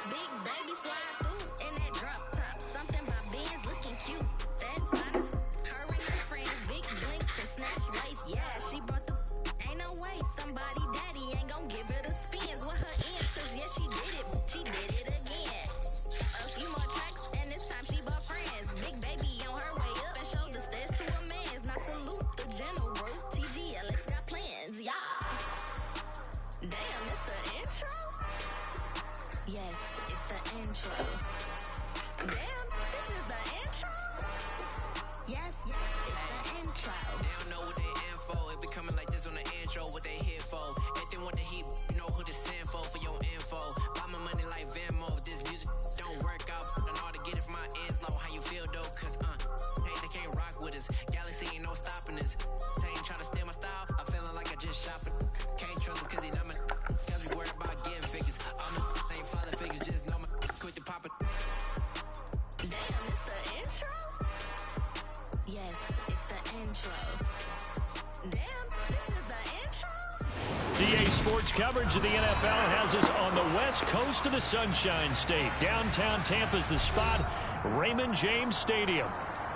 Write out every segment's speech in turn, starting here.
Big baby slide through in that drop top. Something by Benz looking cute. That's honest. Her and her friends, big blinks and snatch waist. Yeah, she brought the. Ain't no way somebody daddy ain't gon' give her the spins with her ends. Cause yeah, she did it. She did it again. A few more tracks and this time she bought friends. Big baby on her way up and showed the stairs to a man's. Now salute the general. TGLX got plans, yeah. Damn, it's the intro? Yes, it's the intro. Damn, this is the intro? Yes, it's the intro. They don't know what they in for. If we coming like this on the intro, what they here for? If they want the heat, you know who to send for your info. Buy my money like Venmo. If this music don't work out, I know how to get it from my ends low. How you feel though? Cause hey, they can't rock with us. Galaxy ain't no stopping us. They ain't trying to steal my style. I'm feeling like I just shot for. Can't trust him cause he not my. Cause we worried about getting figures. All my ain't father figures, just know my quick to pop it. Damn, it's the intro? Yes, it's the intro. Damn, this is the intro? DA Sports coverage of the NFL has us on the west coast of the Sunshine State. Downtown Tampa's the spot, Raymond James Stadium.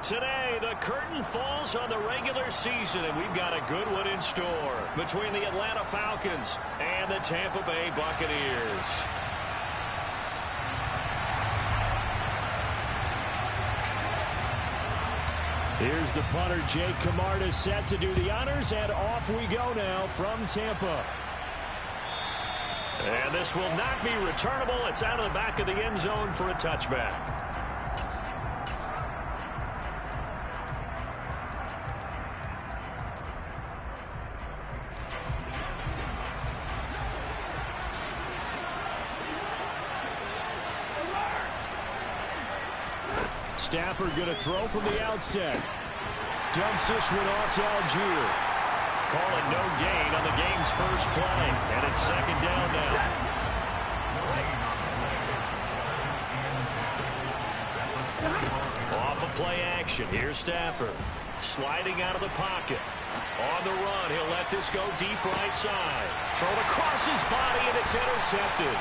Today, the curtain falls on the regular season, and we've got a good one in store between the Atlanta Falcons and the Tampa Bay Buccaneers. Here's the punter, Jake Camarda, set to do the honors, and off we go now from Tampa. And this will not be returnable. It's out of the back of the end zone for a touchback. Stafford going to throw from the outset. Dumps this one off to Algier. Call it no gain on the game's first play. And it's second down now. Off of play action. Here's Stafford. Sliding out of the pocket. On the run, he'll let this go deep right side. Thrown across his body, and it's intercepted.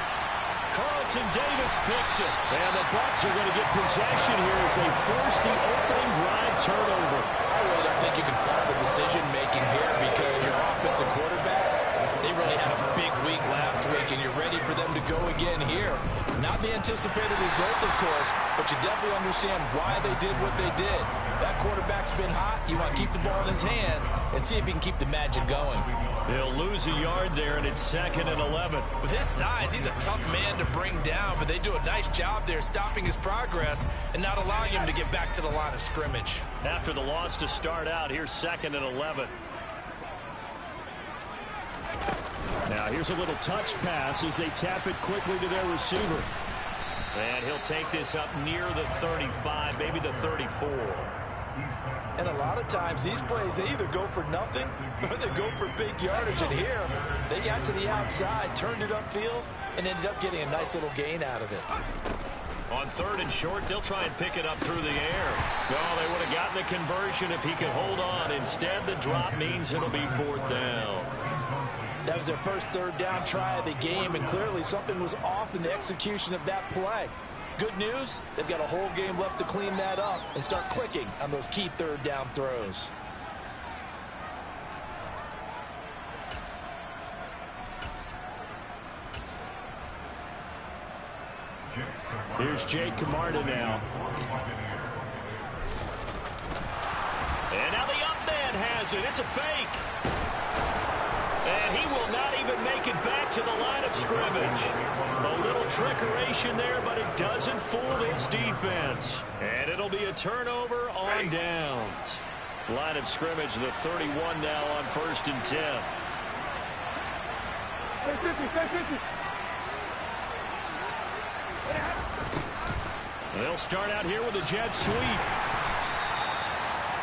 Carlton Davis picks it. And the Bucs are going to get possession here as they force the opening drive turnover. I really don't think you can fault the decision-making here because your offensive quarterback, they really had a big week last week, and you're ready for them to go again here. Not the anticipated result, of course, but you definitely understand why they did what they did. That quarterback's been hot. You want to keep the ball in his hands and see if he can keep the magic going. They'll lose a yard there, and it's 2nd and 11. With his size, he's a tough man to bring down, but they do a nice job there stopping his progress and not allowing him to get back to the line of scrimmage. After the loss to start out, here's 2nd and 11. Now here's a little touch pass as they tap it quickly to their receiver. And he'll take this up near the 35, maybe the 34. And a lot of times these plays, they either go for nothing or they go for big yardage. And here, they got to the outside, turned it upfield, and ended up getting a nice little gain out of it. On 3rd and short, they'll try and pick it up through the air. Well, they would have gotten the conversion if he could hold on. Instead, the drop means it'll be 4th down. That was their first 3rd down try of the game, and clearly something was off in the execution of that play. Good news, they've got a whole game left to clean that up and start clicking on those key 3rd down throws. Here's Jake Camarda now. And now the up man has it. It's a fake. And he will not even make it back to the line of scrimmage. A little trickeration there, but it doesn't fool this defense. And it'll be a turnover on downs. Line of scrimmage, the 31 now on 1st and 10. They'll start out here with a jet sweep.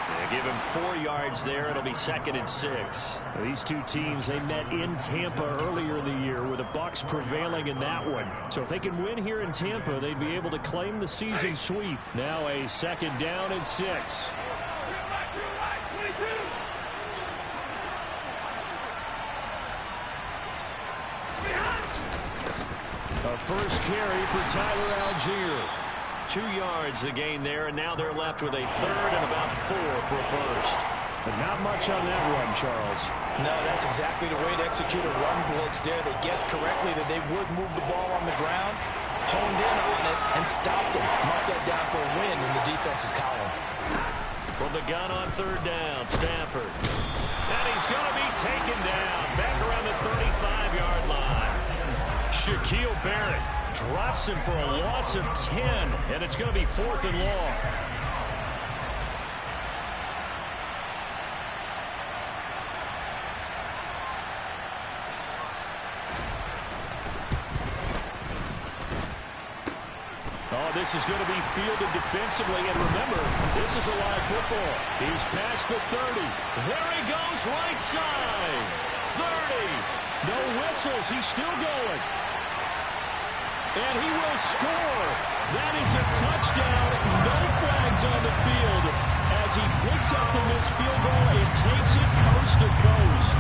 They give him 4 yards there. It'll be 2nd and 6. These two teams, they met in Tampa earlier in the year with the Bucs prevailing in that one. So if they can win here in Tampa, they'd be able to claim the season sweep. Now a 2nd down and 6. A first carry for Tyler Algier. 2 yards the gain there, and now they're left with a third and about 4 for a first. But not much on that run, Charles. No, that's exactly the way to execute a run blitz there. They guessed correctly that they would move the ball on the ground, honed in on it, and stopped them. Mark that down for a win in the defense's column. From the gun on third down, Stafford. And he's going to be taken down back around the 35-yard line. Shaquille Barrett drops him for a loss of 10, and it's going to be 4th and long. Oh, this is going to be fielded defensively, and remember, this is a live football. He's past the 30. There he goes, right side. 30. No whistles. He's still going. And he will score. That is a touchdown. No flags on the field as he picks up the missed field goal and takes it coast to coast.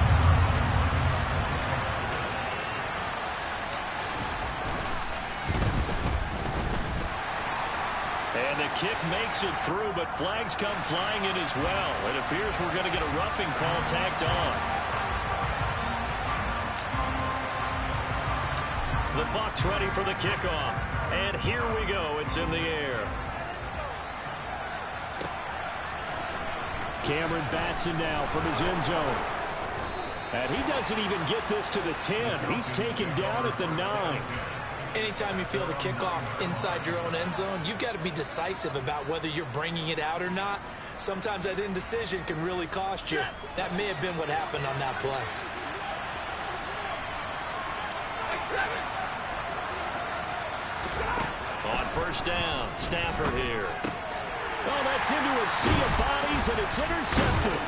And the kick makes it through, but flags come flying in as well. It appears we're going to get a roughing call tacked on. The Bucs ready for the kickoff. And here we go. It's in the air. Cameron Batson now from his end zone. And he doesn't even get this to the 10. He's taken down at the 9. Anytime you feel the kickoff inside your own end zone, you've got to be decisive about whether you're bringing it out or not. Sometimes that indecision can really cost you. That may have been what happened on that play. On first down, Stafford here. Oh, that's into a sea of bodies, and it's intercepted.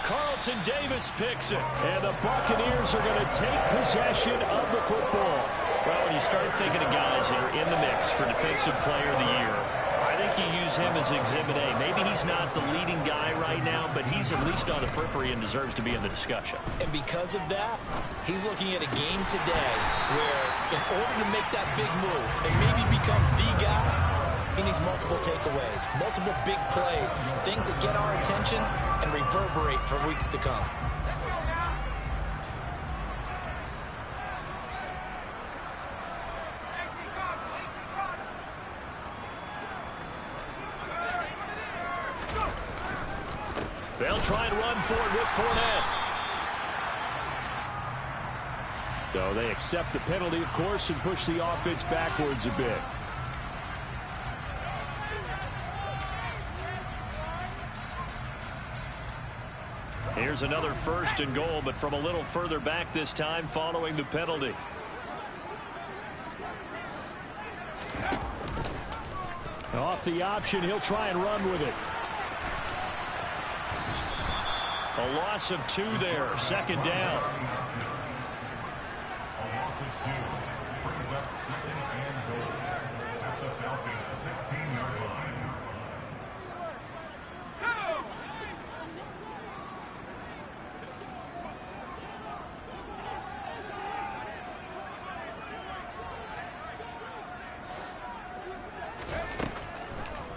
Carlton Davis picks it. And the Buccaneers are going to take possession of the football. Well, when you start thinking of guys that are in the mix for Defensive Player of the Year, I think you use him as Exhibit A. Maybe he's not the leading guy right now, but he's at least on the periphery and deserves to be in the discussion. And because of that, he's looking at a game today where in order to make that big move and maybe become the guy, he needs multiple takeaways, multiple big plays, things that get our attention and reverberate for weeks to come. They'll try and run for it with Fournette. So they accept the penalty, of course, and push the offense backwards a bit. Here's another first and goal, but from a little further back this time following the penalty. Off the option, he'll try and run with it. A loss of 2 there, second down. A loss of 2 brings up 2nd and goal at the Falcons 16-yard line.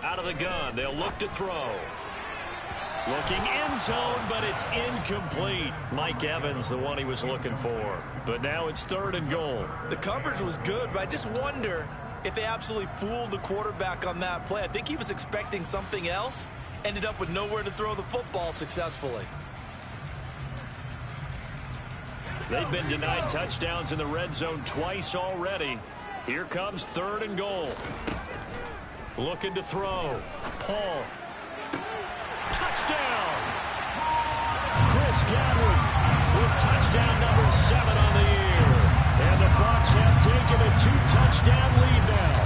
Out of the gun, they'll look to throw. Looking end zone, but it's incomplete. Mike Evans, the one he was looking for. But now it's 3rd and goal. The coverage was good, but I just wonder if they absolutely fooled the quarterback on that play. I think he was expecting something else. Ended up with nowhere to throw the football successfully. They've been denied touchdowns in the red zone twice already. Here comes 3rd and goal. Looking to throw. Paul. Touchdown! Chris Godwin with touchdown number 7 on the year. And the Bucs have taken a 2-touchdown lead now.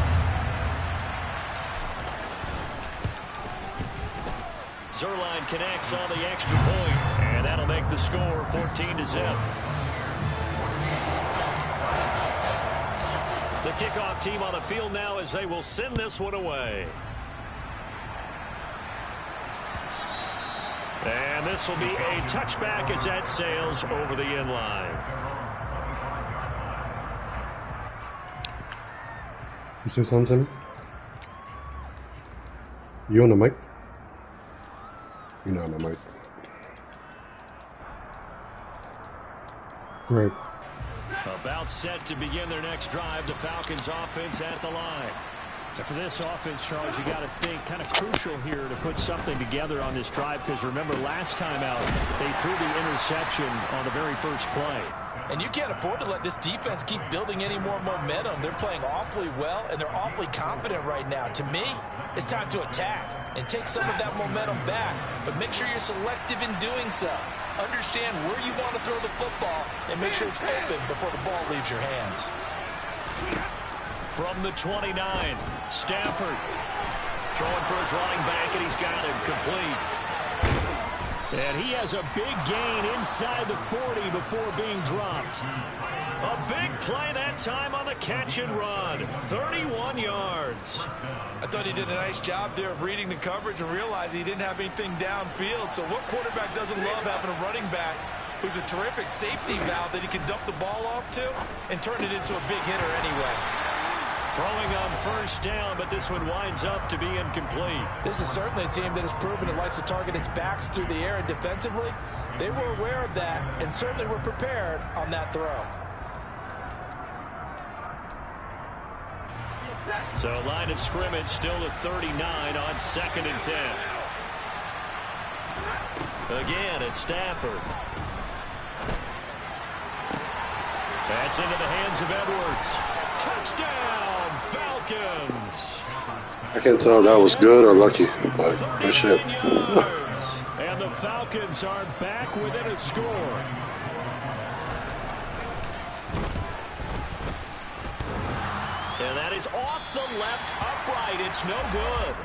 Zerline connects on the extra point, and that'll make the score 14-0. The kickoff team on the field now as they will send this one away. And this will be a touchback as that sails over the end line. You say something? You on the mic? You're not on the mic. Right. About set to begin their next drive. The Falcons offense at the line. And for this offense, Charles, you got to think kind of crucial here to put something together on this drive, because remember last time out they threw the interception on the very first play. And you can't afford to let this defense keep building any more momentum. They're playing awfully well, and they're awfully confident right now. To me, it's time to attack and take some of that momentum back, but make sure you're selective in doing so. Understand where you want to throw the football and make sure it's open before the ball leaves your hands. From the 29, Stafford throwing for his running back, and he's got him complete. And he has a big gain inside the 40 before being dropped. A big play that time on the catch and run. 31 yards. I thought he did a nice job there of reading the coverage and realizing he didn't have anything downfield. So what quarterback doesn't love having a running back who's a terrific safety valve that he can dump the ball off to and turn it into a big hitter anyway? Throwing on first down, but this one winds up to be incomplete. This is certainly a team that has proven it likes to target its backs through the air, and defensively, they were aware of that and certainly were prepared on that throw. So line of scrimmage still at 39 on 2nd and 10. Again, it's Stafford. That's into the hands of Edwards. Touchdown, Falcons. I can't tell if that was good or lucky, but good shit. And the Falcons are back within a score. And that is off the left upright. It's no good.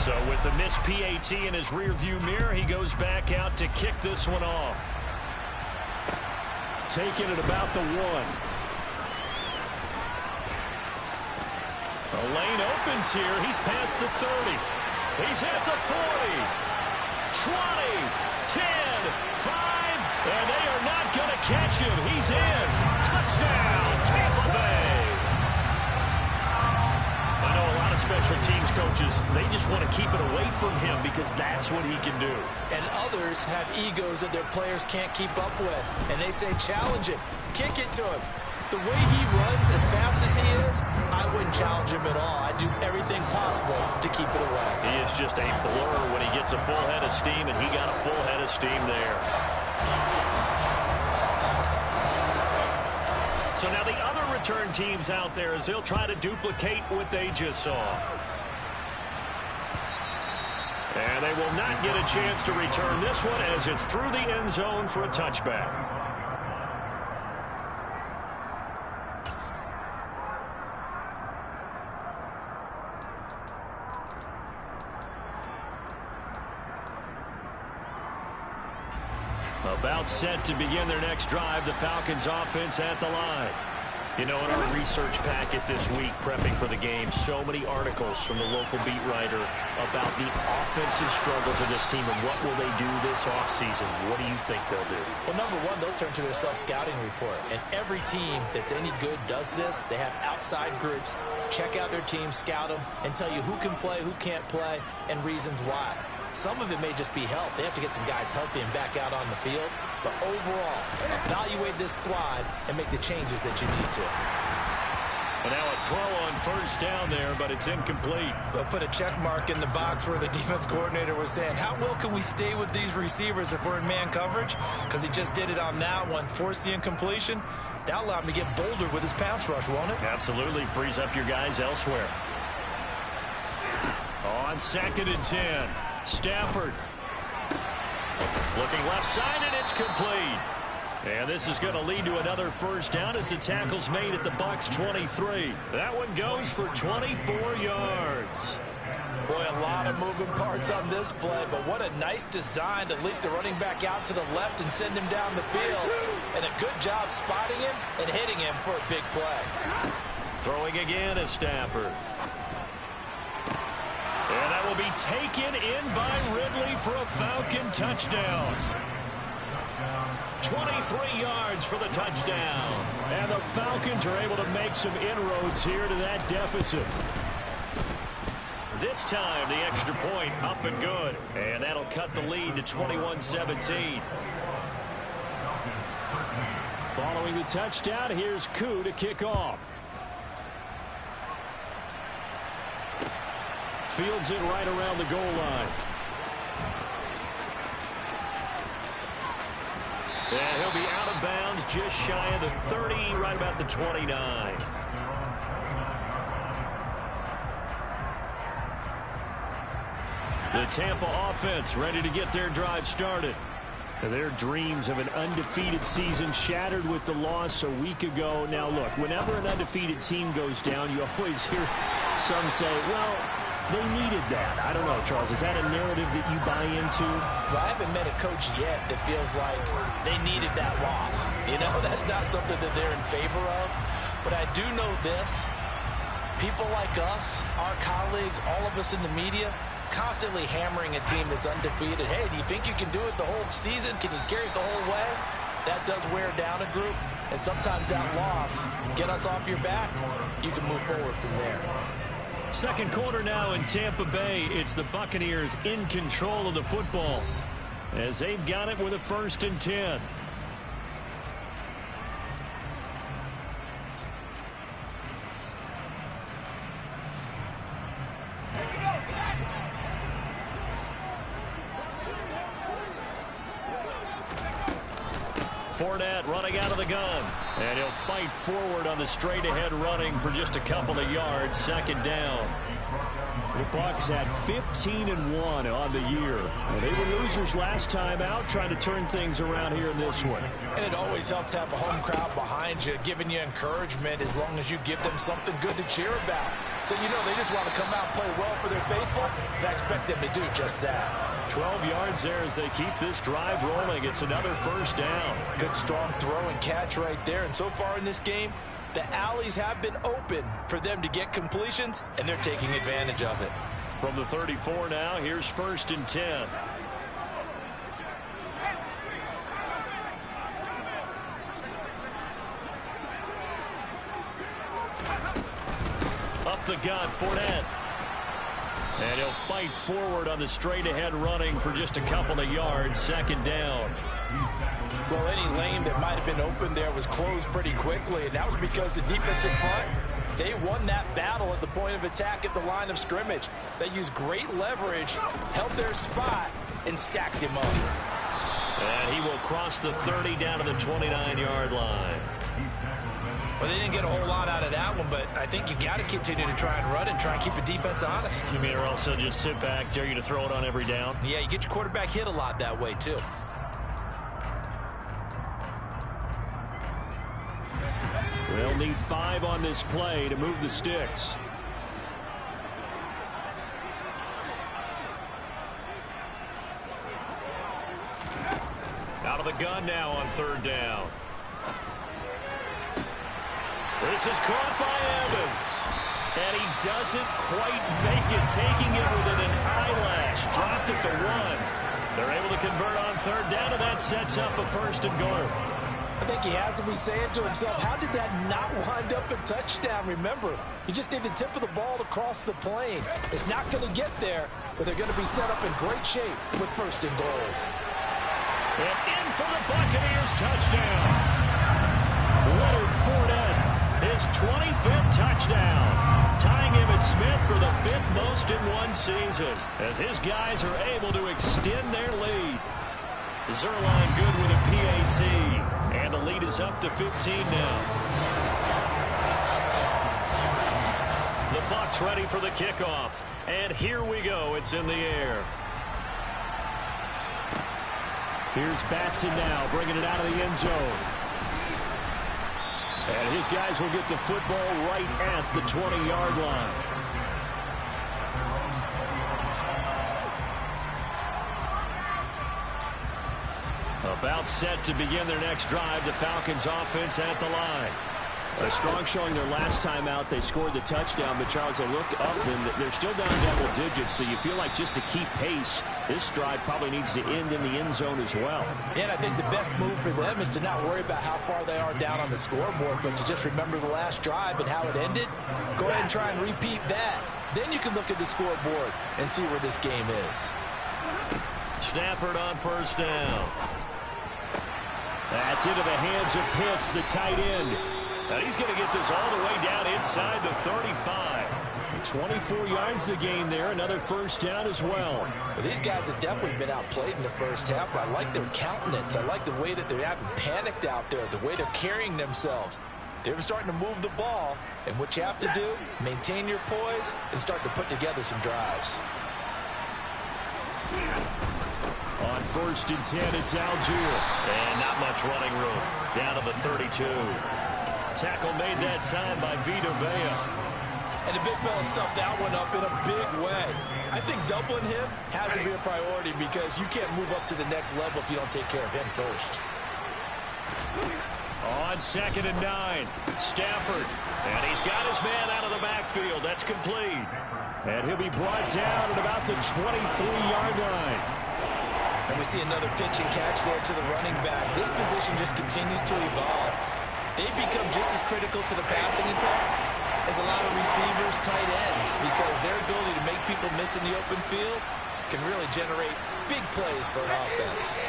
So with the missed PAT in his rearview mirror, he goes back out to kick this one off. Taking it about the 1. A lane opens here. He's past the 30. He's at the 40. 20, 10, 5, and they are not going to catch him. He's in. Touchdown, Tampa Bay. I know a lot of special teams coaches, they just want to keep it away from him because that's what he can do. And others have egos that their players can't keep up with. And they say, challenge him, kick it to him. The way he runs as fast as he is, I wouldn't challenge him at all. I'd do everything possible to keep it away. He is just a blur when he gets a full head of steam, and he got a full head of steam there. So now the other return teams out there as they'll try to duplicate what they just saw. And they will not get a chance to return this one as it's through the end zone for a touchback. About set to begin their next drive, the Falcons offense at the line. You know, in our research packet this week, prepping for the game, so many articles from the local beat writer about the offensive struggles of this team and what will they do this offseason. What do you think they'll do? Well, number one, they'll turn to their self-scouting report. And every team that's any good does this. They have outside groups, check out their team, scout them, and tell you who can play, who can't play, and reasons why. Some of it may just be health. They have to get some guys healthy and back out on the field. But overall, evaluate this squad and make the changes that you need to. And now a throw on first down there, but it's incomplete. They'll put a check mark in the box where the defense coordinator was saying, how well can we stay with these receivers if we're in man coverage? Because he just did it on that one, forced the incompletion. That'll allow him to get bolder with his pass rush, won't it? Absolutely. Frees up your guys elsewhere. On 2nd and 10. Stafford looking left side, and it's complete. And this is going to lead to another first down as the tackle's made at the Bucs 23. That one goes for 24 yards. Boy, a lot of moving parts on this play, but what a nice design to leak the running back out to the left and send him down the field. And a good job spotting him and hitting him for a big play. Throwing again is Stafford. And that will be taken in by Ridley for a Falcon touchdown. 23 yards for the touchdown. And the Falcons are able to make some inroads here to that deficit. This time, the extra point up and good. And that'll cut the lead to 21-17. Following the touchdown, here's Koo to kick off. Fields it right around the goal line. And he'll be out of bounds just shy of the 30, right about the 29. The Tampa offense ready to get their drive started. Their dreams of an undefeated season shattered with the loss a week ago. Now, look, whenever an undefeated team goes down, you always hear some say, well, they needed that. I don't know, Charles. Is that a narrative that you buy into? Well, I haven't met a coach yet that feels like they needed that loss. You know, that's not something that they're in favor of. But I do know this. People like us, our colleagues, all of us in the media, constantly hammering a team that's undefeated. Hey, do you think you can do it the whole season? Can you carry it the whole way? That does wear down a group. And sometimes that loss, get us off your back, you can move forward from there. Second quarter now in Tampa Bay. It's the Buccaneers in control of the football as they've got it with a 1st and 10. Fournette running out of the gun. And he'll fight forward on the straight-ahead running for just a couple of yards. 2nd down. The Bucs at 15-1 on the year. They were losers last time out, trying to turn things around here in this one. And it always helps to have a home crowd behind you, giving you encouragement as long as you give them something good to cheer about. So, you know, they just want to come out and play well for their faithful, and I expect them to do just that. 12 yards there as they keep this drive rolling. It's another 1st down. Good, strong throw and catch right there. And so far in this game, the alleys have been open for them to get completions, and they're taking advantage of it. From the 34 now, here's 1st and 10. Up the gut, Fournette. And he'll fight forward on the straight-ahead running for just a couple of yards. 2nd down. Well, any lane that might have been open there was closed pretty quickly, and that was because the defensive front, they won that battle at the point of attack at the line of scrimmage. They used great leverage, held their spot, and stacked him up. And he will cross the 30 down to the 29-yard line. Well, they didn't get a whole lot out of that one, but I think you got to continue to try and run and try and keep the defense honest. You mean or also just sit back, dare you to throw it on every down? Yeah, you get your quarterback hit a lot that way, too. They'll need 5 on this play to move the sticks. Out of the gun now on 3rd down. This is caught by Evans. And he doesn't quite make it, taking it within an eyelash. Dropped at the 1. They're able to convert on 3rd down, and that sets up a 1st and goal. I think he has to be saying to himself, how did that not wind up a touchdown? Remember, you just need the tip of the ball to cross the plane. It's not going to get there, but they're going to be set up in great shape with 1st and goal. And in for the Buccaneers touchdown. Leonard Fournette, his 25th touchdown, tying Emmitt Smith for the 5th most in one season, as his guys are able to extend their lead. Zerline good with a PAT, and the lead is up to 15 now. The Bucs ready for the kickoff, and here we go. It's in the air. Here's Batson now, bringing it out of the end zone. And his guys will get the football right at the 20-yard line. About set to begin their next drive, the Falcons offense at the line. A strong showing their last time out. They scored the touchdown, but Charles, they look up and they're still down double digits, so you feel like just to keep pace, this drive probably needs to end in the end zone as well. Yeah, and I think the best move for them is to not worry about how far they are down on the scoreboard, but to just remember the last drive and how it ended. Go ahead and try and repeat that. Then you can look at the scoreboard and see where this game is. Stafford on first down. That's into the hands of Pitts, the tight end. Now he's going to get this all the way down inside the 35. 24 yards the gain there. Another first down as well. These guys have definitely been outplayed in the first half, but I like their countenance. I like the way that they haven't panicked out there, the way they're carrying themselves. They're starting to move the ball, and what you have to do, maintain your poise and start to put together some drives. On first and 10, it's Algier. And not much running room. Down to the 32. Tackle made that time by Vita Vea. And the big fella stuffed that one up in a big way. I think doubling him has to be a priority because you can't move up to the next level if you don't take care of him first. On second and 9, Stafford. And he's got his man out of the backfield. That's complete. And he'll be brought down at about the 23-yard line. And we see another pitch and catch there to the running back. This position just continues to evolve. They become just as critical to the passing attack as a lot of receivers, tight ends, because their ability to make people miss in the open field can really generate big plays for an offense.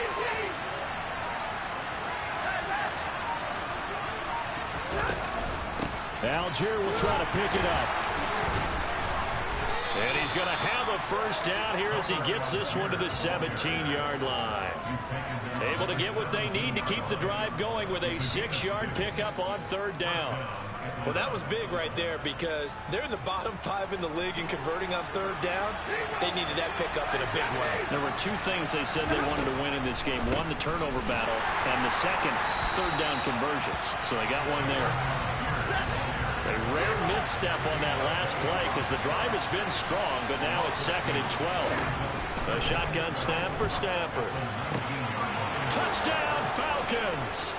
Algier will try to pick it up. And he's going to have a first down here as he gets this one to the 17-yard line. Able to get what they need to keep the drive going with a 6-yard pickup on third down. Well, that was big right there because they're in the bottom 5 in the league in converting on third down. They needed that pickup in a big way. There were two things they said they wanted to win in this game. One, the turnover battle, and the second, third down conversions. So they got one there. A rare misstep on that last play because the drive has been strong, but now it's second and 12. A shotgun snap for Stafford. Touchdown, Falcons!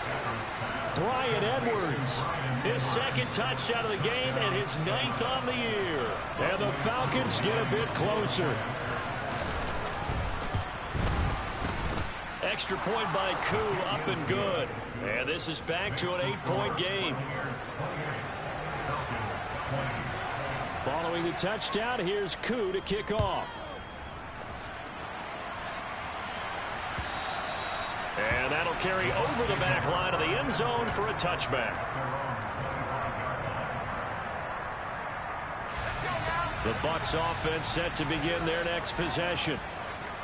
Bryan Edwards, his second touchdown of the game and his 9th on the year. And the Falcons get a bit closer. Extra point by Koo, up and good. And this is back to an 8-point game. Following the touchdown, here's Koo to kick off. And that'll carry over the back line of the end zone for a touchback. The Bucs offense set to begin their next possession.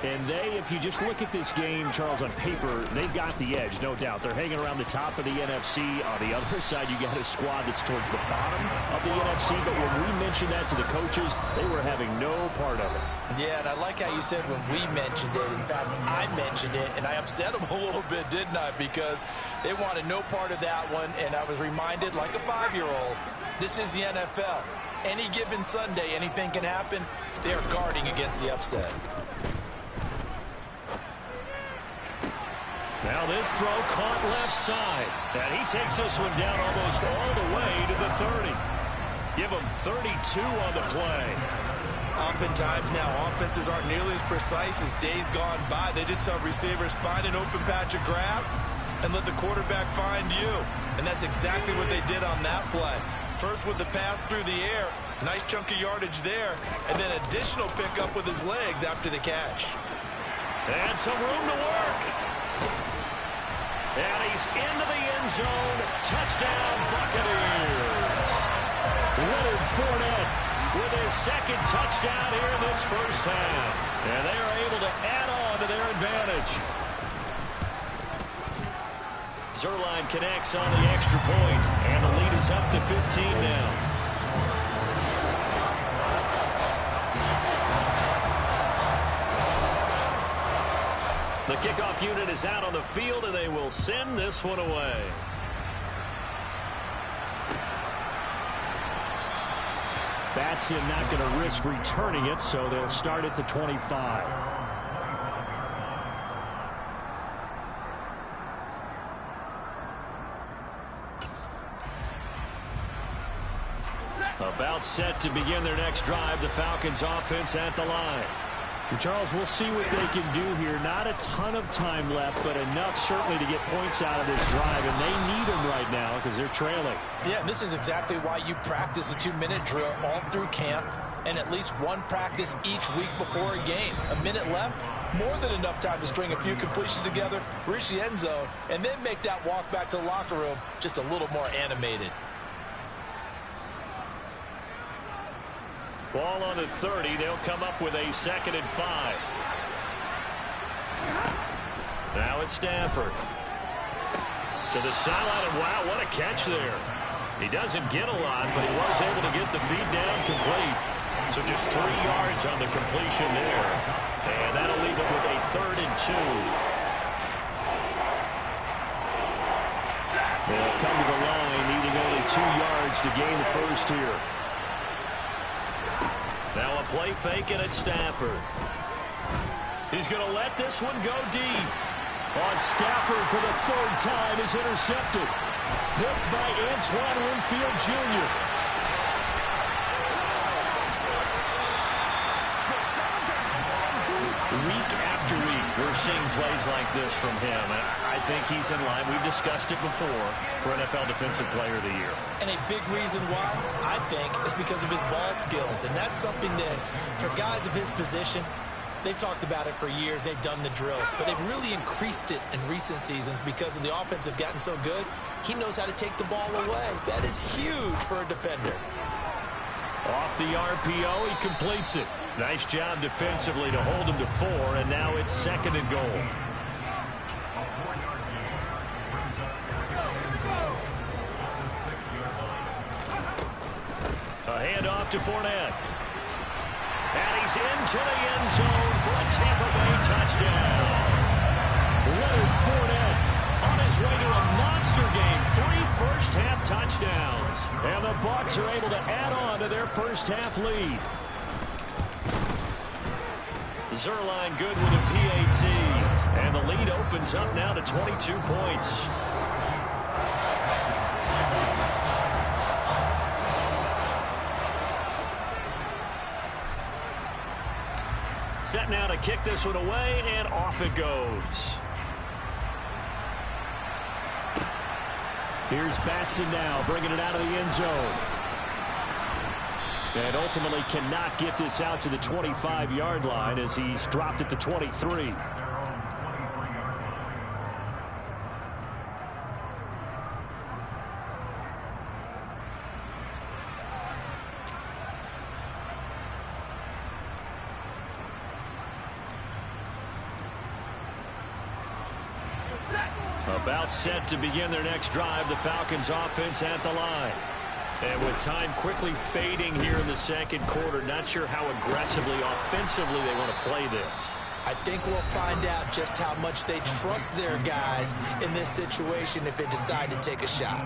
And they, if you just look at this game, Charles, on paper, they've got the edge, no doubt. They're hanging around the top of the NFC. On the other side, you got a squad that's towards the bottom of the NFC. But when we mentioned that to the coaches, they were having no part of it. Yeah, and I like how you said when we mentioned it. In fact, I mentioned it, and I upset them a little bit, didn't I? Because they wanted no part of that one, and I was reminded, like a 5-year-old, this is the NFL. Any given Sunday, anything can happen. They are guarding against the upset. Now this throw caught left side. And he takes this one down almost all the way to the 30. Give him 32 on the play. Oftentimes now, offenses aren't nearly as precise as days gone by. They just have receivers find an open patch of grass and let the quarterback find you. And that's exactly what they did on that play. First with the pass through the air, nice chunk of yardage there, and then additional pickup with his legs after the catch. And some room to work. And he's into the end zone. Touchdown, Buccaneers. Leonard Fournette with his second touchdown here in this first half. And they are able to add on to their advantage. Zerline connects on the extra point, and the lead is up to 15 now. The kickoff unit is out on the field, and they will send this one away. Batson not going to risk returning it, so they'll start at the 25. About set to begin their next drive. The Falcons offense at the line. Charles, we'll see what they can do here. Not a ton of time left, but enough certainly to get points out of this drive, and they need them right now because they're trailing. Yeah, and this is exactly why you practice a 2-minute drill all through camp and at least one practice each week before a game. A minute left, more than enough time to string a few completions together, reach the end zone, and then make that walk back to the locker room just a little more animated. Ball on the 30. They'll come up with a 2nd and 5. Now it's Stafford. To the sideline, and wow, what a catch there. He doesn't get a lot, but he was able to get the feed down complete. So just 3 yards on the completion there. And that'll leave it with a 3rd and 2. They'll come to the line, needing only 2 yards to gain the first here. Now a play fake, and it's Stafford. He's going to let this one go deep. On Stafford for the 3rd time is intercepted. Picked by Antoine Winfield Jr. Week after week, we're seeing plays like this from him. I think he's in line. We've discussed it before for NFL Defensive Player of the Year. And a big reason why, I think, is because of his ball skills. And that's something that, for guys of his position, they've talked about it for years. They've done the drills. But they've really increased it in recent seasons because of the offense have gotten so good. He knows how to take the ball away. That is huge for a defender. Off the RPO, he completes it. Nice job defensively to hold him to 4, and now it's 2nd and goal. A handoff to Fournette. And he's into the end zone for a Tampa Bay touchdown. Leonard Fournette on his way to a monster game. 3 first-half touchdowns. And the Bucs are able to add on to their first-half lead. Zerline good with a PAT. And the lead opens up now to 22 points. Set now to kick this one away, and off it goes. Here's Batson now, bringing it out of the end zone. And ultimately cannot get this out to the 25-yard line as he's dropped it to 23. About set to begin their next drive. The Falcons offense at the line. And with time quickly fading here in the 2nd quarter, not sure how aggressively, offensively they want to play this. I think we'll find out just how much they trust their guys in this situation if they decide to take a shot.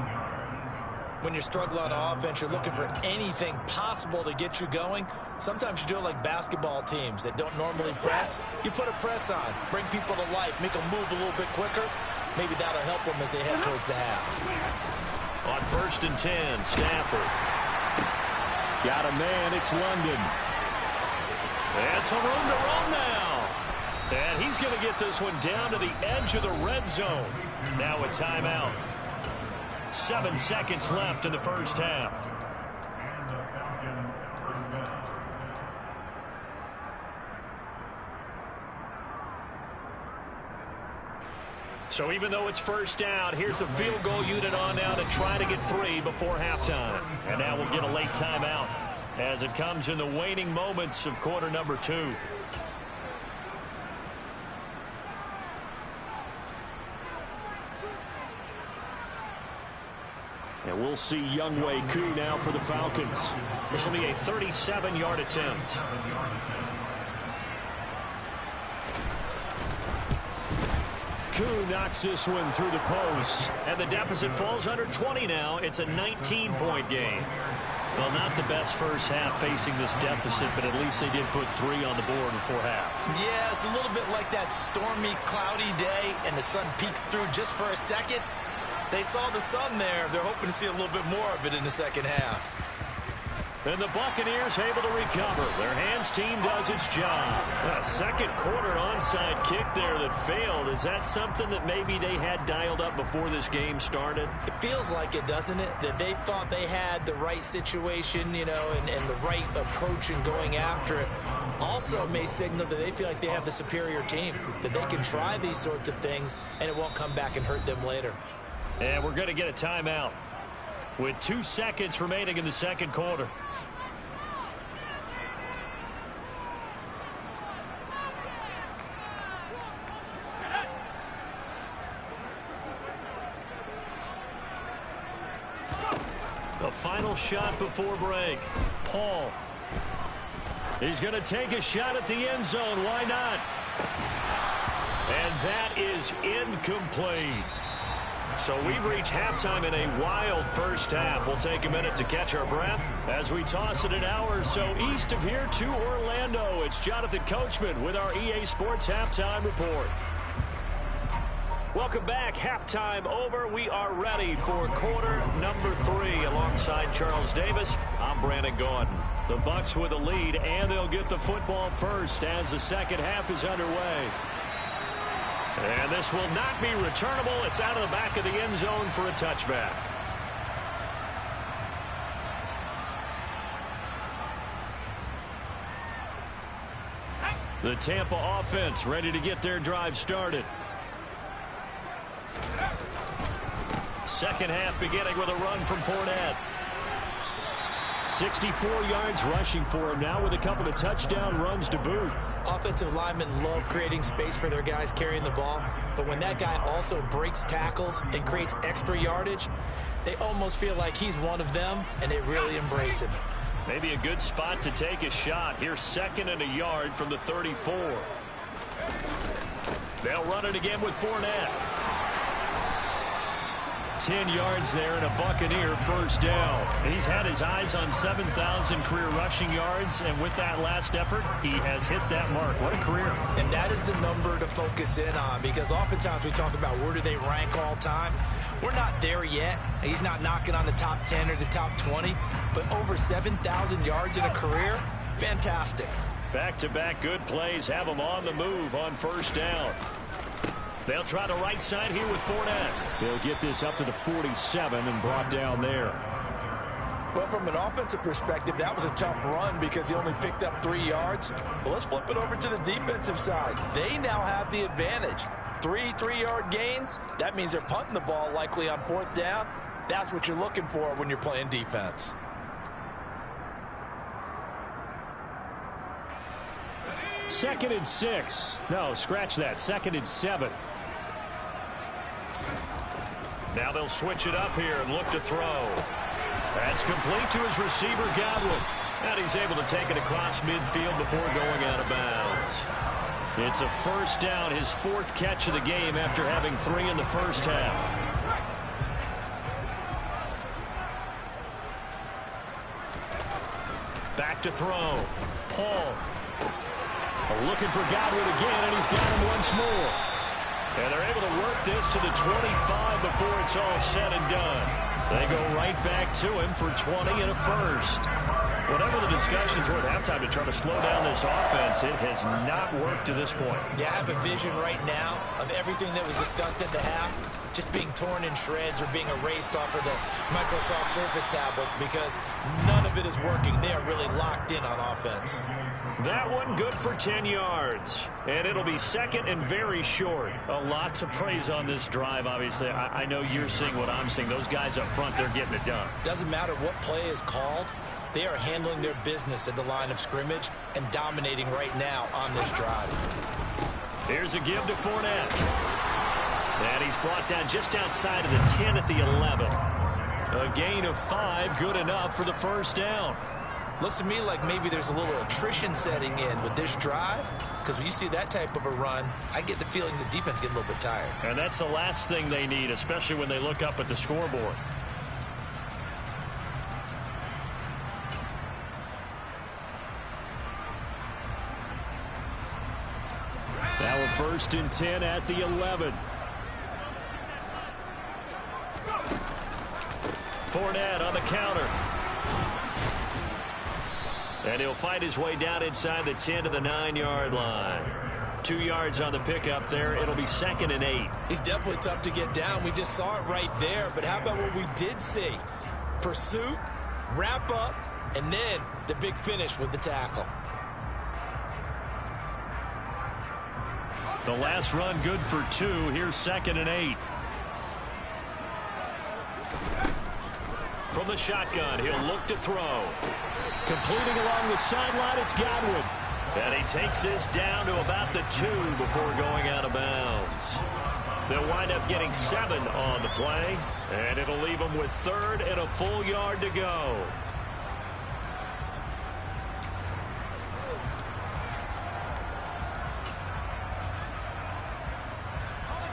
When you're struggling on offense, you're looking for anything possible to get you going. Sometimes you do it like basketball teams that don't normally press. You put a press on, bring people to life, make them move a little bit quicker. Maybe that'll help them as they head towards the half. On 1st and 10, Stafford. Got a man, it's London. And some room to run now. And he's going to get this one down to the edge of the red zone. Now a timeout. 7 seconds left in the first half. So even though it's first down, here's the field goal unit on now to try to get 3 before halftime. And now we'll get a late timeout as it comes in the waning moments of quarter number 2. And we'll see Younghoe Koo now for the Falcons. This will be a 37-yard attempt. Koo knocks this one through the post. And the deficit falls under 20 now. It's a 19-point game. Well, not the best first half facing this deficit, but at least they did put 3 on the board before half. Yeah, it's a little bit like that stormy, cloudy day, and the sun peeks through just for a second. They saw the sun there. They're hoping to see a little bit more of it in the second half. And the Buccaneers able to recover. Their hands team does its job. A second quarter onside kick there that failed. Is that something that maybe they had dialed up before this game started? It feels like it, doesn't it? That they thought they had the right situation, you know, and the right approach in going after it. Also may signal that they feel like they have the superior team, that they can try these sorts of things and it won't come back and hurt them later. And we're going to get a timeout with 2 seconds remaining in the second quarter. The final shot before break. Paul. He's going to take a shot at the end zone. Why not? And that is incomplete. So we've reached halftime in a wild first half. We'll take a minute to catch our breath as we toss it an hour or so east of here to Orlando. It's Jonathan Coachman with our EA Sports Halftime Report. Welcome back. Halftime over. We are ready for quarter number 3. Alongside Charles Davis, I'm Brandon Gordon. The Bucs with a lead, and they'll get the football first as the second half is underway. And this will not be returnable. It's out of the back of the end zone for a touchback. The Tampa offense ready to get their drive started. Second half beginning with a run from Fournette. 64 yards rushing for him now with a couple of touchdown runs to boot. Offensive linemen love creating space for their guys carrying the ball, but when that guy also breaks tackles and creates extra yardage, they almost feel like he's one of them, and they really embrace him. Maybe a good spot to take a shot. Here's 2nd and a yard from the 34. They'll run it again with Fournette. 10 yards there and a Buccaneer first down. He's had his eyes on 7,000 career rushing yards, and with that last effort, he has hit that mark. What a career. And that is the number to focus in on, because oftentimes we talk about where do they rank all time. We're not there yet. He's not knocking on the top 10 or the top 20, but over 7,000 yards in a career, fantastic. Back-to-back good plays have him on the move on first down. They'll try the right side here with Fournette. They'll get this up to the 47 and brought down there. Well, from an offensive perspective, that was a tough run because he only picked up 3 yards. Well, let's flip it over to the defensive side. They now have the advantage. 3 3-yard gains. That means they're punting the ball likely on 4th down. That's what you're looking for when you're playing defense. Second and 6. No, scratch that. 2nd and 7. Now they'll switch it up here and look to throw. That's complete to his receiver, Godwin. And he's able to take it across midfield before going out of bounds. It's a first down, his 4th catch of the game after having 3 in the first half. Back to throw. Paul. Looking for Godwin again, and he's got him once more. And they're able to work this to the 25 before it's all said and done. They go right back to him for 20 and a first. Whatever the discussions were at halftime to try to slow down this offense, it has not worked to this point. Yeah, I have a vision right now of everything that was discussed at the half just being torn in shreds or being erased off of the Microsoft Surface tablets because none of it is working. They are really locked in on offense. That one good for 10 yards. And it'll be second and very short. A lot to praise on this drive, obviously. I know you're seeing what I'm seeing. Those guys up front, they're getting it done. Doesn't matter what play is called. They are handling their business at the line of scrimmage and dominating right now on this drive. Here's a give to Fournette. And he's brought down just outside of the 10 at the 11. A gain of 5, good enough for the first down. Looks to me like maybe there's a little attrition setting in with this drive, because when you see that type of a run, I get the feeling the defense gets a little bit tired. And that's the last thing they need, especially when they look up at the scoreboard. Now a 1st and 10 at the 11. Fournette on the counter. And he'll fight his way down inside the 10 to the 9-yard line. 2 yards on the pickup there. It'll be 2nd and 8. He's definitely tough to get down. We just saw it right there. But how about what we did see? Pursuit, wrap up, and then the big finish with the tackle. The last run good for 2. Here's 2nd and 8. From the shotgun, he'll look to throw. Completing along the sideline, it's Godwin. And he takes this down to about the 2 before going out of bounds. They'll wind up getting 7 on the play, and it'll leave them with 3rd and a full yard to go.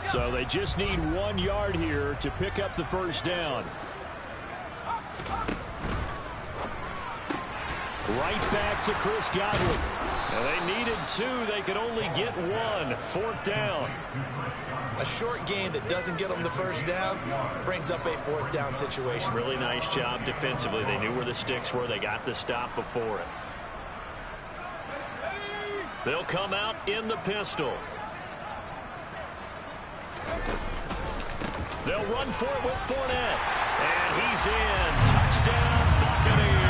So they just need 1 yard here to pick up the first down. Right back to Chris Godwin. Now they needed 2. They could only get 1. 4th down. A short gain that doesn't get them the first down brings up a 4th down situation. Really nice job defensively. They knew where the sticks were. They got the stop before it. They'll come out in the pistol. They'll run for it with Fournette. And he's in. Touchdown, Buccaneers.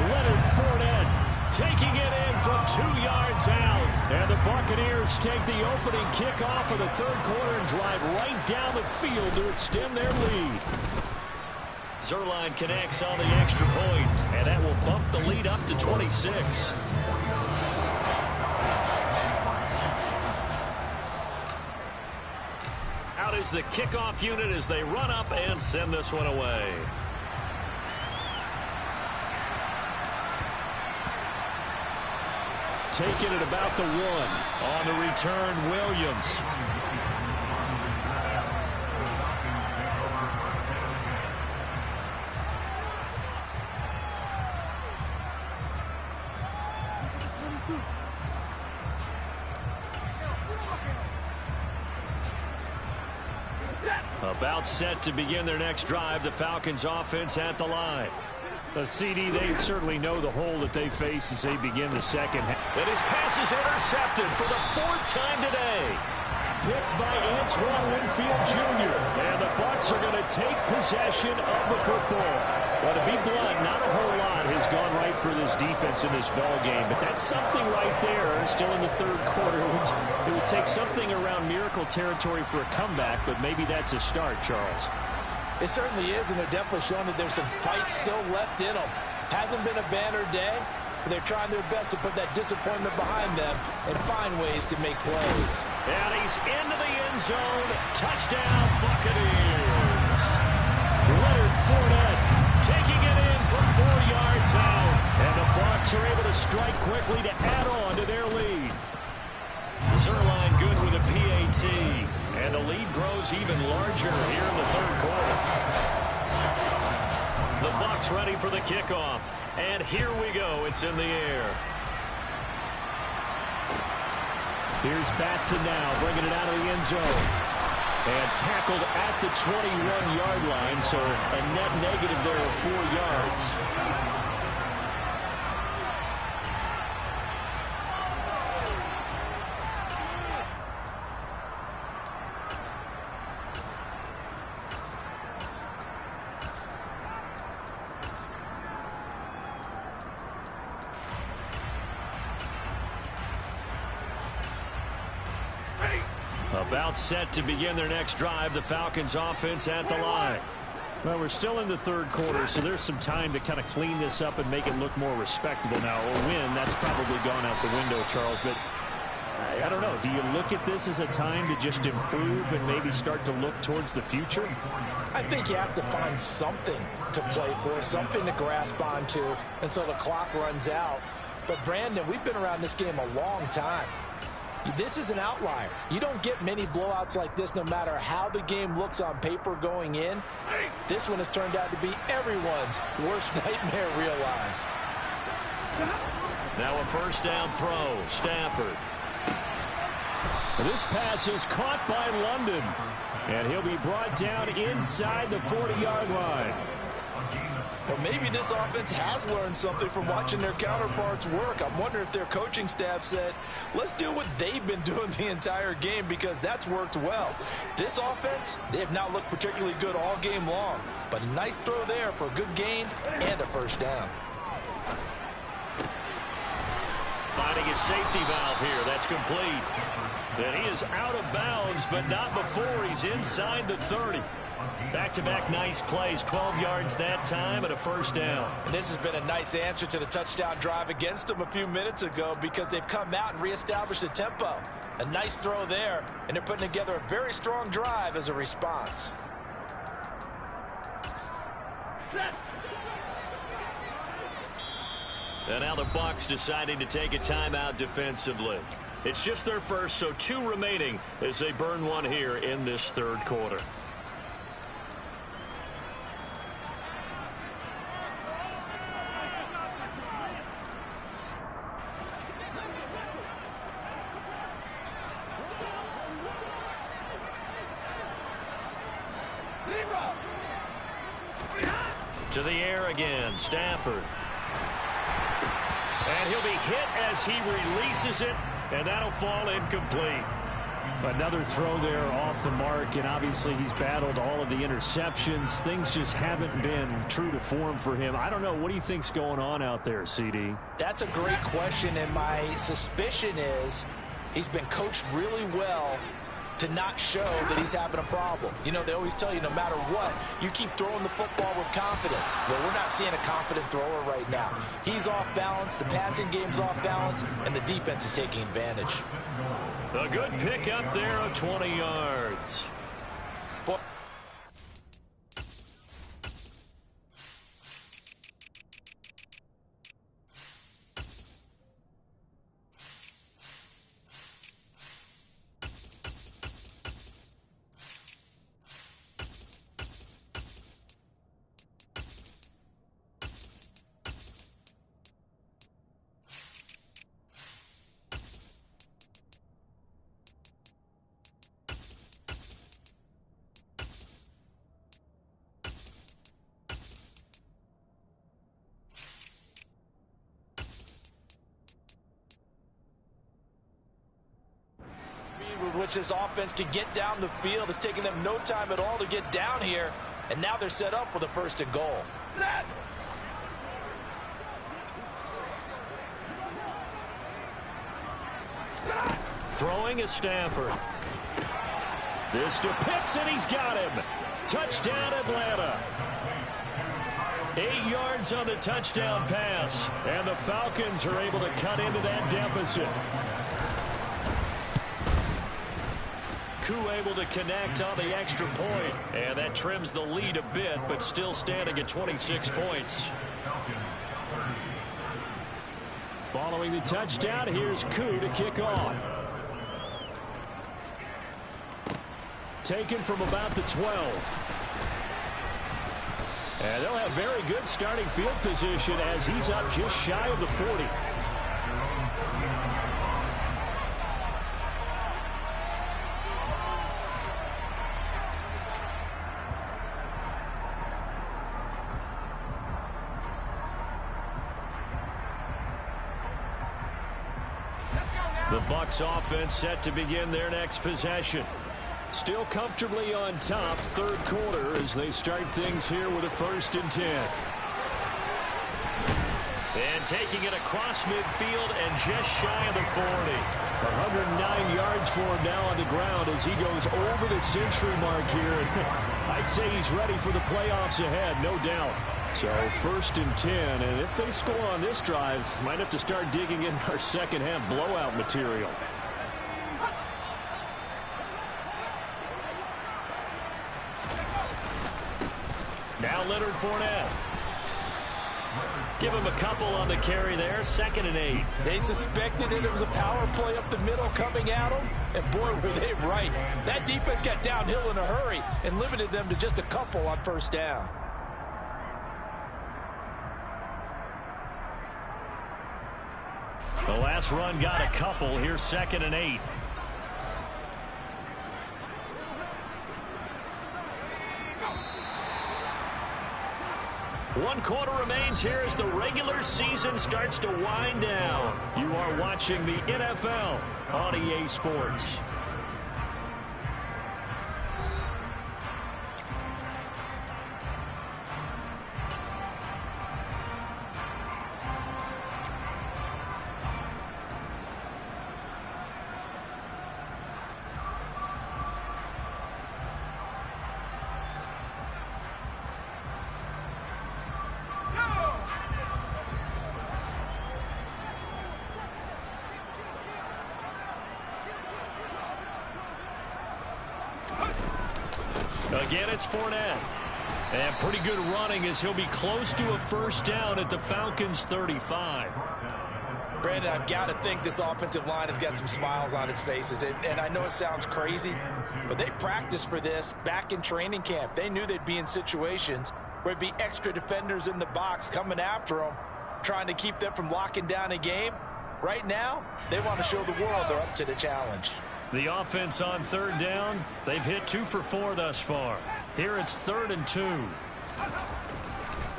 Leonard Fournette taking it in from 2 yards out. And the Buccaneers take the opening kickoff of the 3rd quarter and drive right down the field to extend their lead. Zuerlein connects on the extra point, and that will bump the lead up to 26. Out is the kickoff unit as they run up and send this one away. Taking it about the 1. On the return, Williams. About set to begin their next drive. The Falcons offense at the line. CD, they certainly know the hole that they face as they begin the second half. And his pass is intercepted for the 4th time today. Picked by Antoine Winfield Jr. And the Bucs are going to take possession of the football. But to be blunt, not a whole lot has gone right for this defense in this ball game. But that's something right there. Still in the 3rd quarter. It would take something around miracle territory for a comeback, but maybe that's a start, Charles. It certainly is, and they're definitely showing that there's some fight still left in them. Hasn't been a banner day, but they're trying their best to put that disappointment behind them and find ways to make plays. And he's into the end zone. Touchdown, Buccaneers. Leonard Fournette taking it in from 4 yards out. And the Bucs are able to strike quickly to add on to their lead. Zuerlein good with a PAT. And the lead grows even larger here in the 3rd quarter. The Bucs ready for the kickoff. And here we go. It's in the air. Here's Batson now, bringing it out of the end zone. And tackled at the 21-yard line, so a net negative there of 4 yards. About set to begin their next drive. The Falcons offense at the line. Well, we're still in the 3rd quarter, so there's some time to kind of clean this up and make it look more respectable now. Or win, that's probably gone out the window, Charles. But I don't know. Do you look at this as a time to just improve and maybe start to look towards the future? I think you have to find something to play for, something to grasp onto until the clock runs out. But, Brandon, we've been around this game a long time. This is an outlier. You don't get many blowouts like this no matter how the game looks on paper going in. This one has turned out to be everyone's worst nightmare realized. Now a 1st down throw. Stafford. This pass is caught by London. And he'll be brought down inside the 40-yard line. Or maybe this offense has learned something from watching their counterparts work. I'm wondering if their coaching staff said, let's do what they've been doing the entire game, because that's worked well. This offense, they have not looked particularly good all game long. But a nice throw there for a good gain and a first down. Finding his safety valve here. That's complete. And he is out of bounds, but not before he's inside the 30. Back-to-back nice plays, 12 yards that time and a first down. And this has been a nice answer to the touchdown drive against them a few minutes ago, because they've come out and reestablished the tempo. A nice throw there, and they're putting together a very strong drive as a response. And now the Bucs deciding to take a timeout defensively. It's just their first, so 2 remaining as they burn one here in this third quarter. To the air again, Stafford. And he'll be hit as he releases it, and that'll fall incomplete. Another throw there off the mark, and obviously he's battled all of the interceptions. Things just haven't been true to form for him. I don't know. What do you think's going on out there, CD? That's a great question, and my suspicion is he's been coached really well to not show that he's having a problem. You know, they always tell you no matter what, you keep throwing the football with confidence. Well, we're not seeing a confident thrower right now. He's off balance, the passing game's off balance, and the defense is taking advantage. A good pick up there of 20 yards. Which this offense can get down the field. It's taking them no time at all to get down here. And now they're set up with a 1st and goal. Throwing is Stafford. This to Pitts, and he's got him. Touchdown, Atlanta. 8 yards on the touchdown pass. And the Falcons are able to cut into that deficit. Able to connect on the extra point, and that trims the lead a bit, but still standing at 26 points. Following the touchdown, here's Koo to kick off. Taken from about the 12. And they'll have very good starting field position as he's up just shy of the 40. The Bucs offense set to begin their next possession. Still comfortably on top, third quarter, as they start things here with a 1st and 10. And taking it across midfield and just shy of the 40. 109 yards for him now on the ground as he goes over the century mark here. I'd say he's ready for the playoffs ahead, no doubt. So 1st and 10, and if they score on this drive, might have to start digging in our second half blowout material. Now Leonard Fournette. Give him a couple on the carry there, 2nd and 8. They suspected it was a power play up the middle coming at them, and boy, were they right. That defense got downhill in a hurry and limited them to just a couple on 1st down. The last run got a couple. Here's 2nd and 8. 1 quarter remains here as the regular season starts to wind down. You are watching the NFL on EA Sports. Again, it's Fournette. And pretty good running as he'll be close to a first down at the Falcons' 35. Brandon, I've got to think this offensive line has got some smiles on its faces. And I know it sounds crazy, but they practiced for this back in training camp. They knew they'd be in situations where it'd be extra defenders in the box coming after them, trying to keep them from locking down a game. Right now, they want to show the world they're up to the challenge. The offense on 3rd down, they've hit 2 for 4 thus far. Here it's 3rd and 2.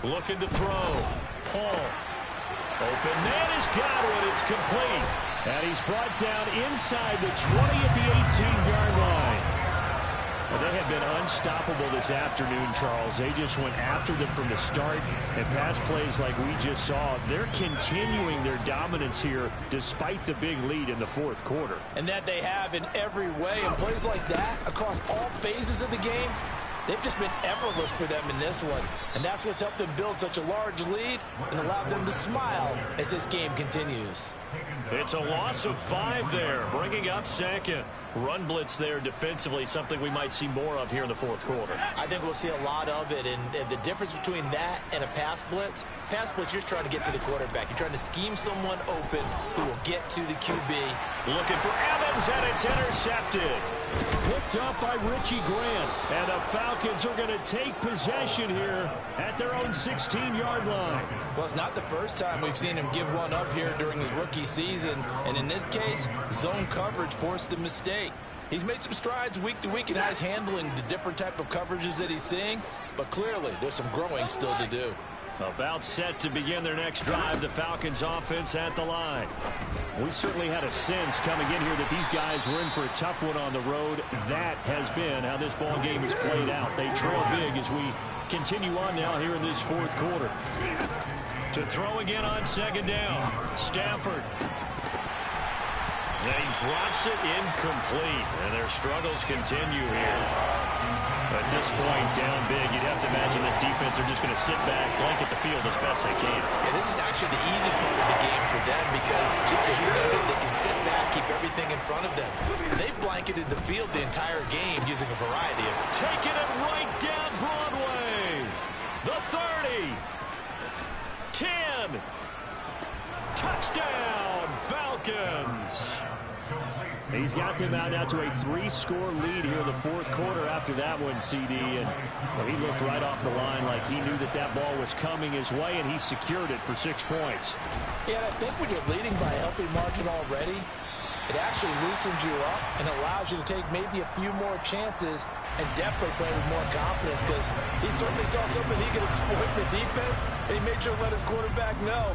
Looking to throw. Paul. Open man has got it. It's complete. And he's brought down inside the 20 at the 18-yard line. Well, they have been unstoppable this afternoon, Charles. They just went after them from the start, and pass plays like we just saw, they're continuing their dominance here despite the big lead in the 4th quarter. And that they have in every way, and plays like that across all phases of the game, they've just been effortless for them in this one. And that's what's helped them build such a large lead and allowed them to smile as this game continues. It's a loss of 5 there, bringing up 2nd. Run blitz there defensively, something we might see more of here in the 4th quarter. I think we'll see a lot of it, and the difference between that and a pass blitz, you're just trying to get to the quarterback. You're trying to scheme someone open who will get to the QB. Looking for Evans, and it's intercepted. Picked up by Richie Grant, and the Falcons are going to take possession here at their own 16-yard line. Well, it's not the first time we've seen him give one up here during his rookie season, and in this case, zone coverage forced the mistake. He's made some strides week to week in how he's handling the different type of coverages that he's seeing, but clearly there's some growing still to do. About set to begin their next drive, the Falcons offense at the line. We certainly had a sense coming in here that these guys were in for a tough one on the road. That has been how this ball game has played out. They trail big as we continue on now here in this 4th quarter. To throw again on 2nd down, Stafford. And he drops it incomplete, and their struggles continue here. At this point, down big, you'd have to imagine this defense are just going to sit back, blanket the field as best they can. Yeah, this is actually the easy part of the game for them because, just as you noted, they can sit back, keep everything in front of them. They've blanketed the field the entire game using a variety of... Taking it right down Broadway. The 30. 10. Touchdown, Falcons. He's got them out now to a 3-score lead here in the 4th quarter after that one, CD. And well, he looked right off the line like he knew that that ball was coming his way, and he secured it for 6 points. Yeah, and I think when you're leading by a healthy margin already, it actually loosens you up and allows you to take maybe a few more chances and definitely play with more confidence because he certainly saw something he could exploit in the defense, and he made sure to let his quarterback know,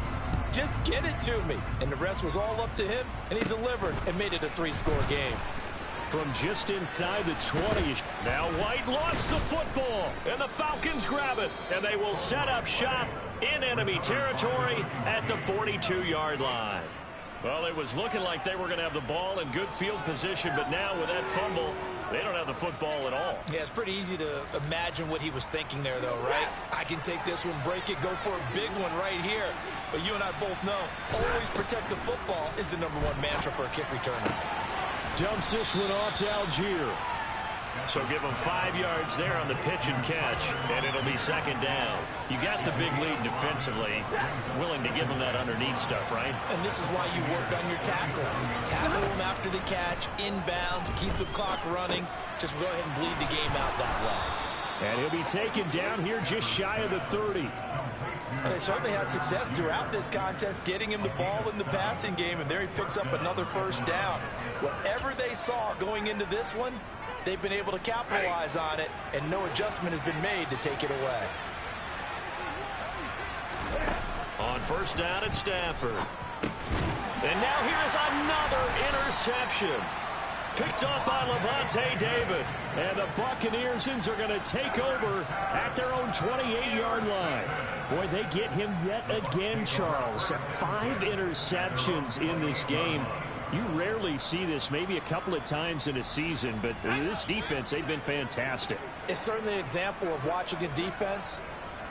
just get it to me. And the rest was all up to him, and he delivered and made it a 3-score game. From just inside the 20. Now White lost the football, and the Falcons grab it, and they will set up shop in enemy territory at the 42-yard line. Well, it was looking like they were going to have the ball in good field position, but now with that fumble, they don't have the football at all. Yeah, it's pretty easy to imagine what he was thinking there, though, right? I can take this one, break it, go for a big one right here. But you and I both know, always protect the football is the #1 mantra for a kick returner. Dumps this one off to Algier. So give them 5 yards there on the pitch and catch, and it'll be 2nd down. You got the big lead defensively, willing to give them that underneath stuff, right? And this is why you work on your tackling. Tackle them after the catch, inbounds, keep the clock running. Just go ahead and bleed the game out that way. And he'll be taken down here just shy of the 30. And they certainly had success throughout this contest, getting him the ball in the passing game, and there he picks up another 1st down. Whatever they saw going into this one, they've been able to capitalize on it, and no adjustment has been made to take it away. First down at Stafford. And now here is another interception. Picked up by Levante David. And the Buccaneers are going to take over at their own 28-yard line. Boy, they get him yet again, Charles. 5 interceptions in this game. You rarely see this, maybe a couple of times in a season, but this defense, they've been fantastic. It's certainly an example of watching a defense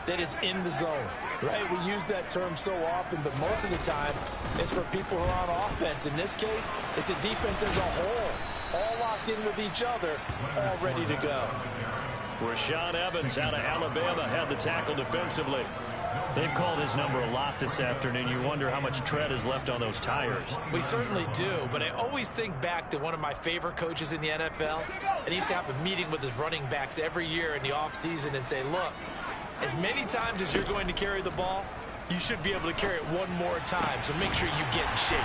that is in the zone, right? We use that term so often, but most of the time it's for people who are on offense. In this case, it's a defense as a whole, all locked in with each other, all ready to go. Rashaan Evans out of Alabama had the tackle defensively. They've called his number a lot this afternoon. You wonder how much tread is left on those tires. We certainly do, but I always think back to one of my favorite coaches in the NFL, and he used to have a meeting with his running backs every year in the offseason and say, look, as many times as you're going to carry the ball, you should be able to carry it one more time, so make sure you get in shape.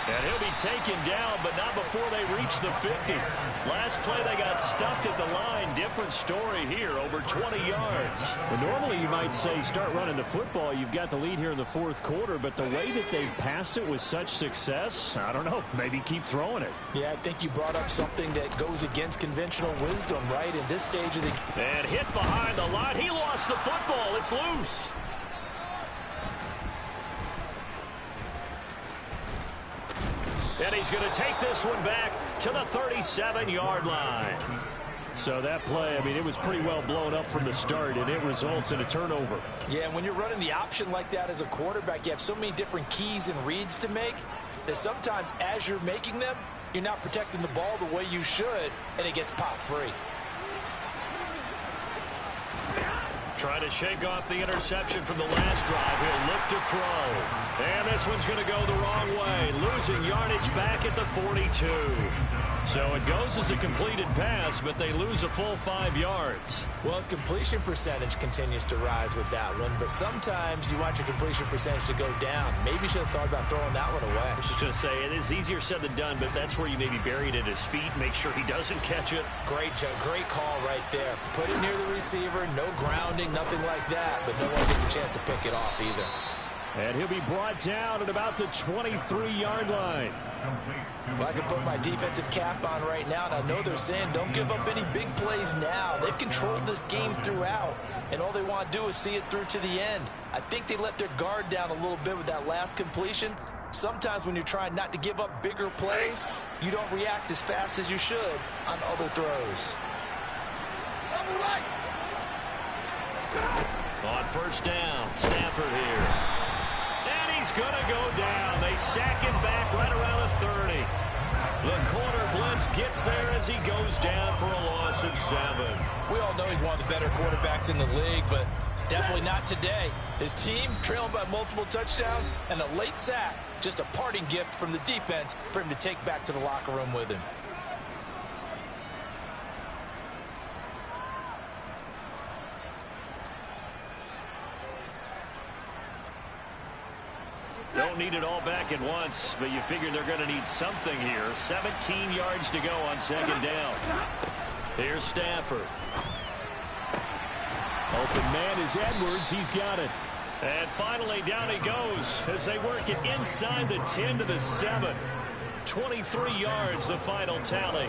And he'll be taken down, but not before they reach the 50. Last play, they got stuffed at the line. Different story here, over 20 yards. Well, normally you might say start running the football. You've got the lead here in the fourth quarter, but the way that they've passed it with such success, I don't know, maybe keep throwing it. Yeah, I think you brought up something that goes against conventional wisdom, right, in this stage of the game. And hit behind the line. He lost the football. It's loose. And he's going to take this one back to the 37-yard line. So that play, I mean, it was pretty well blown up from the start, and it results in a turnover. Yeah, when you're running the option like that as a quarterback, you have so many different keys and reads to make that sometimes as you're making them, you're not protecting the ball the way you should, and it gets pop free. Trying to shake off the interception from the last drive. He'll look to throw. And this one's going to go the wrong way. Losing yardage back at the 42. So it goes as a completed pass, but they lose a full 5 yards. Well, his completion percentage continues to rise with that one, but sometimes you want your completion percentage to go down. Maybe you should have thought about throwing that one away. I was just going to say, it is easier said than done, but that's where you maybe bury it at his feet, make sure he doesn't catch it. Great call right there. Put it near the receiver, no grounding, nothing like that, but no one gets a chance to pick it off either. And he'll be brought down at about the 23-yard line. Well, I can put my defensive cap on right now, and I know they're saying don't give up any big plays now. They've controlled this game throughout, and all they want to do is see it through to the end. I think they let their guard down a little bit with that last completion. Sometimes when you're trying not to give up bigger plays, you don't react as fast as you should on other throws. On first down, Stafford here. And he's going to go down. They sack him back right around the 30. The corner blitz gets there as he goes down for a loss of 7. We all know he's one of the better quarterbacks in the league, but definitely not today. His team trailing by multiple touchdowns and a late sack, just a parting gift from the defense for him to take back to the locker room with him. Don't need it all back at once, but you figure they're going to need something here. 17 yards to go on second down. Here's Stafford. Open man is Edwards. He's got it. And finally down he goes as they work it inside the 10 to the 7. 23 yards the final tally.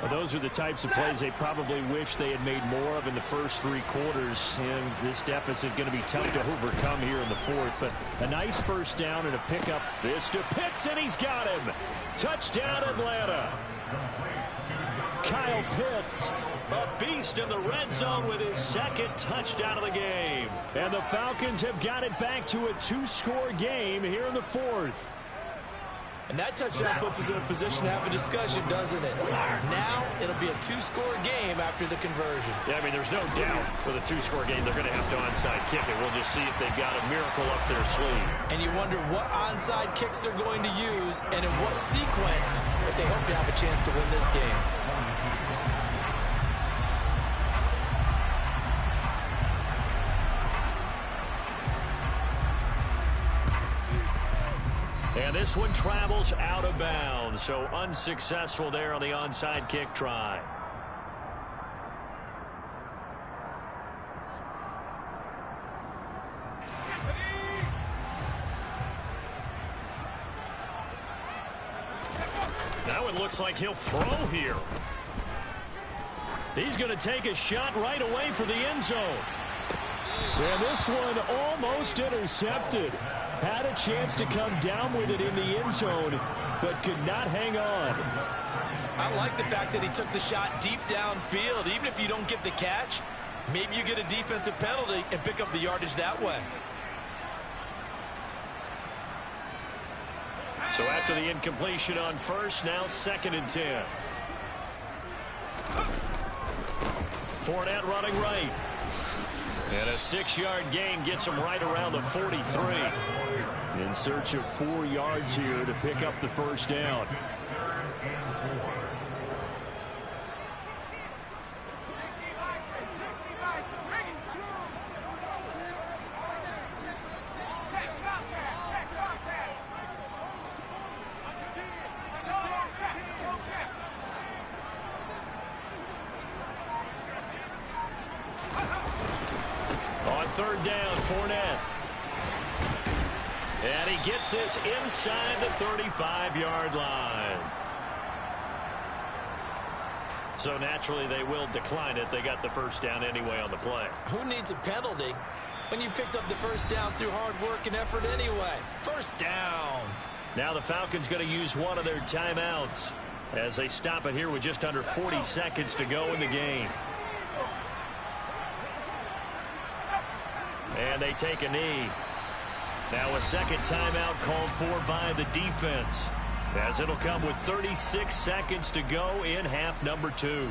Well, those are the types of plays they probably wish they had made more of in the first 3 quarters. And this deficit going to be tough to overcome here in the fourth. But a nice first down and a pickup. This to Pitts, and he's got him. Touchdown, Atlanta. Kyle Pitts, a beast in the red zone with his second touchdown of the game. And the Falcons have got it back to a 2-score game here in the fourth. And that touchdown puts us in a position to have a discussion, doesn't it? Now it'll be a 2-score game after the conversion. Yeah, I mean, there's no doubt with a 2-score game they're going to have to onside kick it. We'll just see if they've got a miracle up their sleeve. And you wonder what onside kicks they're going to use and in what sequence if they hope to have a chance to win this game. And this one travels out of bounds, so unsuccessful there on the onside kick try. Looks like he'll throw here. He's going to take a shot right away for the end zone. And this one almost intercepted. Had a chance to come down with it in the end zone, but could not hang on. I like the fact that he took the shot deep downfield. Even if you don't get the catch, maybe you get a defensive penalty and pick up the yardage that way. So after the incompletion on first, now 2nd and 10. Fournette running right. And a 6-yard gain gets him right around the 43. In search of 4 yards here to pick up the first down. On 3rd down, Fournette. And he gets this inside the 35-yard line. So naturally they will decline it. They got the first down anyway on the play. Who needs a penalty when you picked up the first down through hard work and effort anyway? First down. Now the Falcons going to use one of their timeouts as they stop it here with just under 40 seconds to go in the game. And they take a knee. Now a second timeout called for by the defense, as it'll come with 36 seconds to go in half number 2.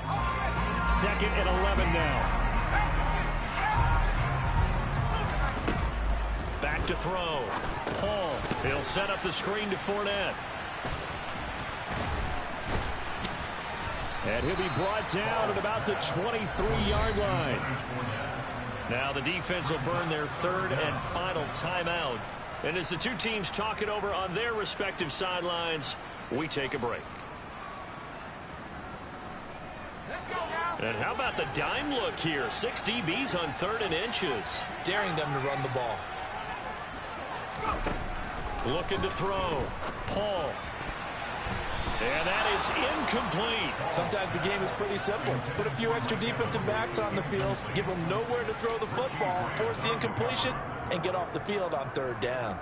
2nd and 11 now. Back to throw. Paul. He'll set up the screen to Fournette. And he'll be brought down at about the 23-yard line. Now the defense will burn their 3rd and final timeout. And as the two teams talk it over on their respective sidelines, we take a break. And how about the dime look here? 6 DBs on 3rd and inches. Daring them to run the ball. Looking to throw. Paul. And that is incomplete. Sometimes the game is pretty simple. Put a few extra defensive backs on the field, give them nowhere to throw the football, force the incompletion, and get off the field on 3rd down.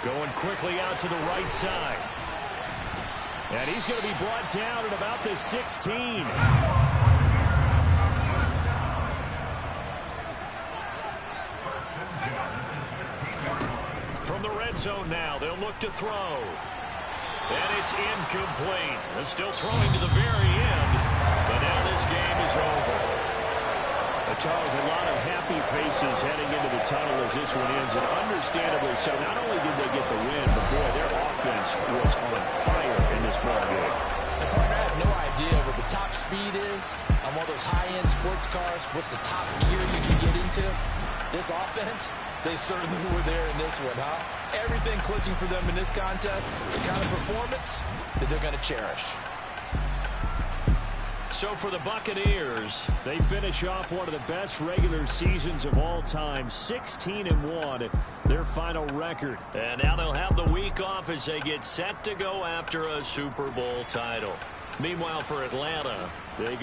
Going quickly out to the right side. And he's going to be brought down at about the 16. From the red zone now, they'll look to throw. And it's incomplete. They're still throwing to the very end. But now this game is over. Charles, a lot of happy faces heading into the tunnel as this one ends, and understandably so. Not only did they get the win, but boy, their offense was on fire in this ball game. And partner, I have no idea what the top speed is on one of those high-end sports cars. What's the top gear you can get into? This offense, they certainly were there in this one, huh? Everything clicking for them in this contest, the kind of performance that they're going to cherish. So for the Buccaneers, they finish off one of the best regular seasons of all time, 16-1, their final record. And now they'll have the week off as they get set to go after a Super Bowl title. Meanwhile, for Atlanta, they go